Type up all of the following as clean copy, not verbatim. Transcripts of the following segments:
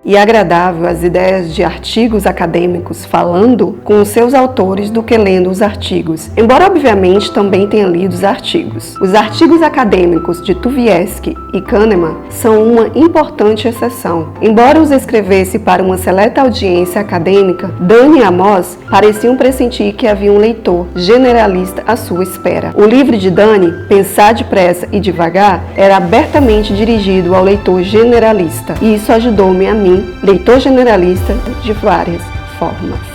e agradável as ideias de artigos acadêmicos falando com os seus autores do que lendo os artigos, embora obviamente também tenha lido os artigos. Os artigos acadêmicos de Tversky e Kahneman são uma importante exceção. Embora os escrevesse para uma seleta audiência acadêmica, Dani e Amos pareciam pressentir que havia um leitor generalista à sua espera. O livro de Dani, Pensar Depressa e Devagar, era abertamente dirigido ao leitor generalista, e isso ajudou-me a mim, leitor generalista, de várias formas.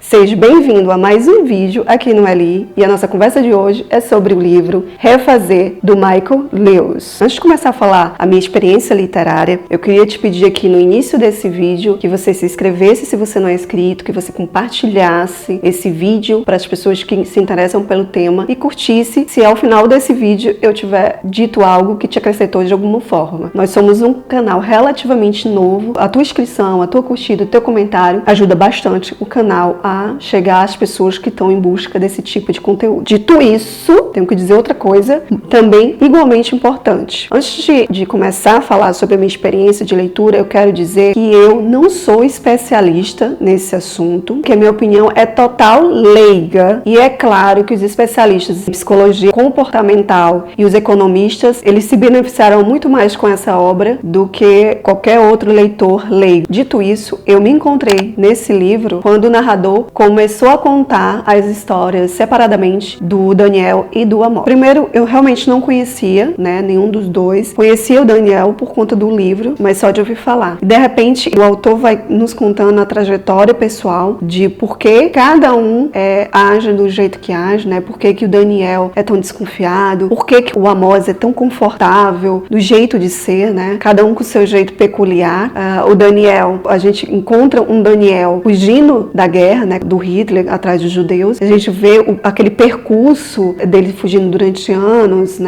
Seja bem-vindo a mais um vídeo aqui no LI, e a nossa conversa de hoje é sobre o livro Refazer, do Michael Lewis. Antes de começar a falar a minha experiência literária, eu queria te pedir aqui no início desse vídeo que você se inscrevesse se você não é inscrito, que você compartilhasse esse vídeo para as pessoas que se interessam pelo tema e curtisse se ao final desse vídeo eu tiver dito algo que te acrescentou de alguma forma. Nós somos um canal relativamente novo, a tua inscrição, a tua curtida, o teu comentário ajuda bastante o canal a chegar às pessoas que estão em busca desse tipo de conteúdo. Dito isso, tenho que dizer outra coisa também igualmente importante. Antes de começar a falar sobre a minha experiência de leitura, eu quero dizer que eu não sou especialista nesse assunto, que a minha opinião é total leiga, e é claro que os especialistas em psicologia comportamental e os economistas, eles se beneficiaram muito mais com essa obra do que qualquer outro leitor leigo. Dito isso, eu me encontrei nesse livro quando o narrador começou a contar as histórias separadamente do Daniel e do Amos. Primeiro, eu realmente não conhecia, nenhum dos dois. Conhecia o Daniel por conta do livro, mas só de ouvir falar. De repente, o autor vai nos contando a trajetória pessoal de por que cada um age do jeito que age, por que o Daniel é tão desconfiado, por que o Amos é tão confortável, do jeito de ser, cada um com o seu jeito peculiar. O Daniel, a gente encontra um Daniel fugindo da guerra, do Hitler atrás dos judeus. A gente vê aquele percurso dele fugindo durante anos,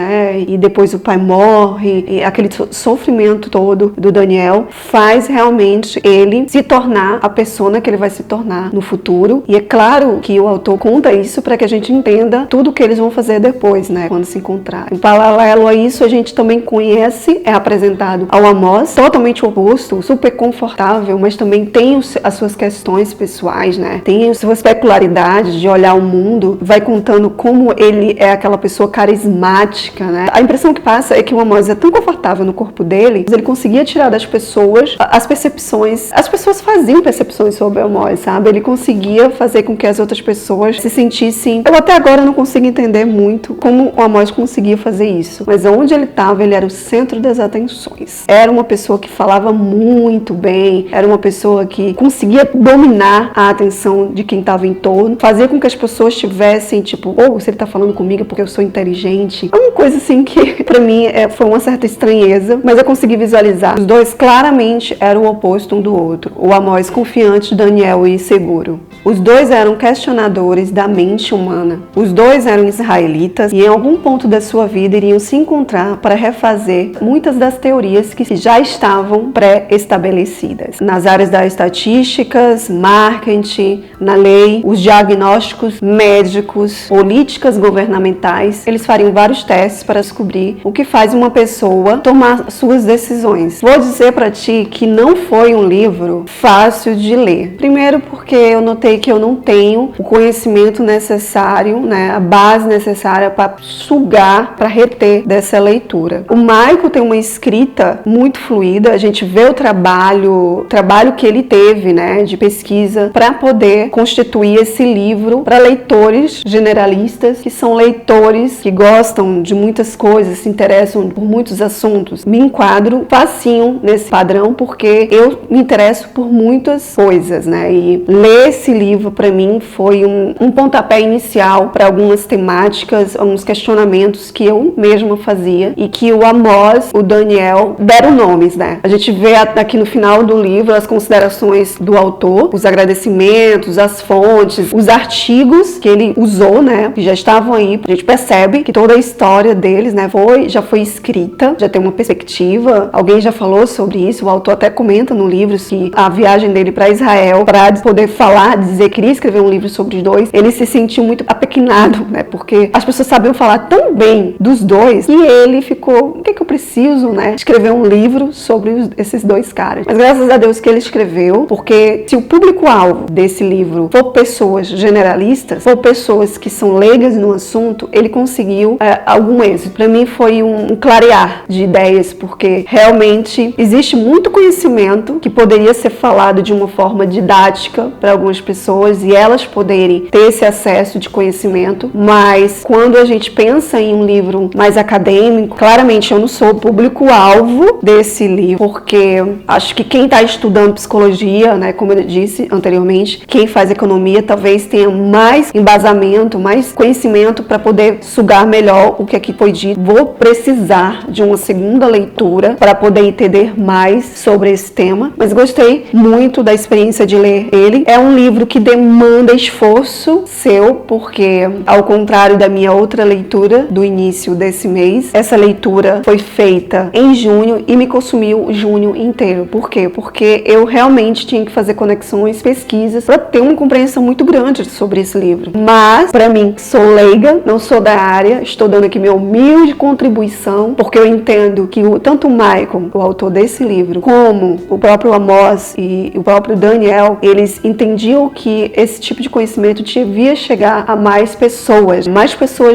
e depois o pai morre, e aquele sofrimento todo do Daniel faz realmente ele se tornar a persona que ele vai se tornar no futuro. E é claro que o autor conta isso para que a gente entenda tudo que eles vão fazer depois, quando se encontrar. Em paralelo a isso, a gente também conhece, é apresentado ao Amos, totalmente o oposto, super confortável, mas também tem as suas questões pessoais, tem suas peculiaridades de olhar o mundo, vai contando como ele é aquela pessoa carismática, A impressão que passa é que o Amos é tão confortável no corpo dele, ele conseguia tirar das pessoas as percepções, as pessoas faziam percepções sobre o Amos, sabe? Ele conseguia fazer com que as outras pessoas se sentissem, eu até agora não consigo entender muito como o Amos conseguia fazer isso, mas onde ele estava, ele era o centro das atenções. Era uma pessoa que falava muito bem, era uma pessoa que conseguia dominar a atenção de quem estava em torno, fazia com que as pessoas tivessem, se ele tá falando comigo é porque eu sou inteligente. É uma coisa assim que pra mim foi uma certa estranheza, mas eu consegui visualizar. Os dois claramente eram o oposto um do outro. O Amos confiante, Daniel inseguro. Os dois eram questionadores da mente humana. Os dois eram israelitas e em algum ponto da sua vida iriam se encontrar para refazer muitas das teorias que já estavam pré-estabelecidas. Nas áreas das estatísticas, marketing, na lei, os diagnósticos médicos, políticas governamentais, eles fariam vários testes para descobrir o que faz uma pessoa tomar suas decisões. Vou dizer para ti que não foi um livro fácil de ler. Primeiro porque eu notei que eu não tenho o conhecimento necessário, a base necessária para sugar, para reter dessa leitura. O Michael tem uma escrita muito fluida, a gente vê o trabalho que ele teve, de pesquisa para poder constituir esse livro para leitores generalistas, que são leitores que gostam de muitas coisas, se interessam por muitos assuntos. Me enquadro facinho nesse padrão porque eu me interesso por muitas coisas, e ler esse livro para mim foi um pontapé inicial para algumas temáticas, alguns questionamentos que eu mesma fazia e que o Amos, o Daniel deram nomes, A gente vê aqui no final do livro as considerações do autor, os agradecimentos, documentos, as fontes, os artigos que ele usou, né, que já estavam aí. A gente percebe que toda a história deles, né, já foi escrita, já tem uma perspectiva. Alguém já falou sobre isso, o autor até comenta no livro que a viagem dele para Israel, para poder falar, dizer que queria escrever um livro sobre os dois, ele se sentiu muito apequenado, né, porque as pessoas sabiam falar tão bem dos dois, e ele ficou, o que é que eu preciso, né, escrever um livro sobre esses dois caras. Mas graças a Deus que ele escreveu, porque se o público-alvo desse livro for pessoas generalistas, for pessoas que são leigas no assunto, ele conseguiu algum êxito. Para mim foi um clarear de ideias, porque realmente existe muito conhecimento que poderia ser falado de uma forma didática para algumas pessoas e elas poderem ter esse acesso de conhecimento, mas quando a gente pensa em um livro mais acadêmico, claramente eu não sou o público-alvo desse livro, porque acho que quem está estudando psicologia, né, como eu disse anteriormente, quem faz economia talvez tenha mais embasamento, mais conhecimento para poder sugar melhor o que aqui foi dito. Vou precisar de uma segunda leitura para poder entender mais sobre esse tema, mas gostei muito da experiência de ler ele. É um livro que demanda esforço seu, porque ao contrário da minha outra leitura do início desse mês, essa leitura foi feita em junho e me consumiu junho inteiro. Por quê? Porque eu realmente tinha que fazer conexões, pesquisas, para ter uma compreensão muito grande sobre esse livro. Mas, para mim, sou leiga, não sou da área, estou dando aqui minha humilde contribuição, porque eu entendo que tanto o Michael, o autor desse livro, como o próprio Amos e o próprio Daniel, eles entendiam que esse tipo de conhecimento devia chegar a mais pessoas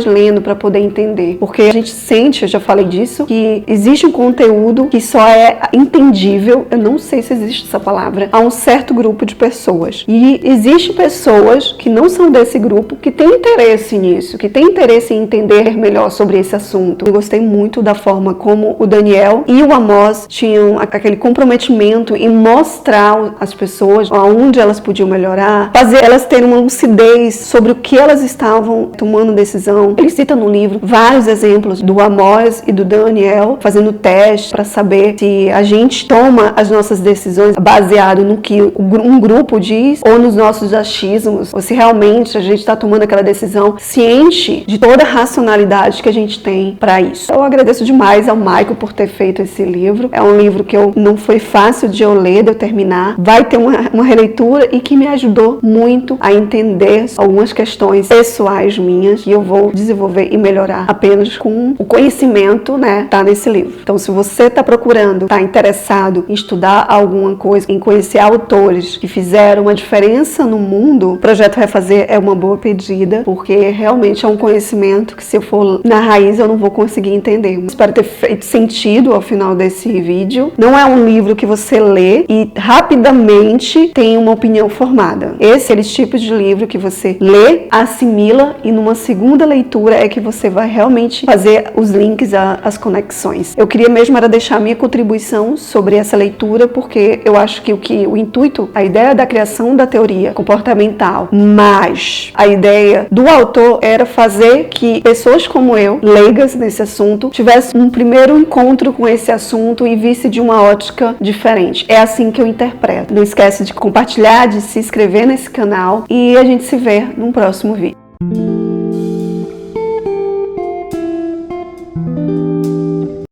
lendo para poder entender. Porque a gente sente, eu já falei disso, que existe um conteúdo que só é entendível, eu não sei se existe essa palavra, a um certo grupo de pessoas. E existem pessoas que não são desse grupo, que têm interesse nisso, que têm interesse em entender melhor sobre esse assunto. Eu gostei muito da forma como o Daniel e o Amos tinham aquele comprometimento em mostrar às pessoas aonde elas podiam melhorar, fazer elas terem uma lucidez sobre o que elas estavam tomando decisão. Ele cita no livro vários exemplos do Amos e do Daniel fazendo testes para saber se a gente toma as nossas decisões baseado no que um grupo diz ou nos nossos achismos, ou se realmente a gente está tomando aquela decisão ciente de toda a racionalidade que a gente tem para isso. Eu agradeço demais ao Michael por ter feito esse livro. É um livro que não foi fácil de eu ler, de eu terminar. Vai ter uma releitura e que me ajudou muito a entender algumas questões pessoais minhas que eu vou desenvolver e melhorar apenas com o conhecimento, né, tá nesse livro. Então, se você está procurando, está interessado em estudar alguma coisa, em conhecer autores que fizeram uma diferença no mundo, o Projeto Refazer é uma boa pedida, porque realmente é um conhecimento que, se eu for na raiz, eu não vou conseguir entender. Espero ter feito sentido ao final desse vídeo. Não é um livro que você lê e rapidamente tem uma opinião formada. Esse é aqueles tipos de livro que você lê, assimila e numa segunda leitura é que você vai realmente fazer os links, as conexões. Eu queria mesmo era deixar a minha contribuição sobre essa leitura, porque eu acho que o intuito, a ideia da criação da teoria comportamental, mas a ideia do autor era fazer que pessoas como eu, leigas nesse assunto, tivessem um primeiro encontro com esse assunto e visse de uma ótica diferente. É assim que eu interpreto. Não esquece de compartilhar, de se inscrever nesse canal e a gente se vê num próximo vídeo.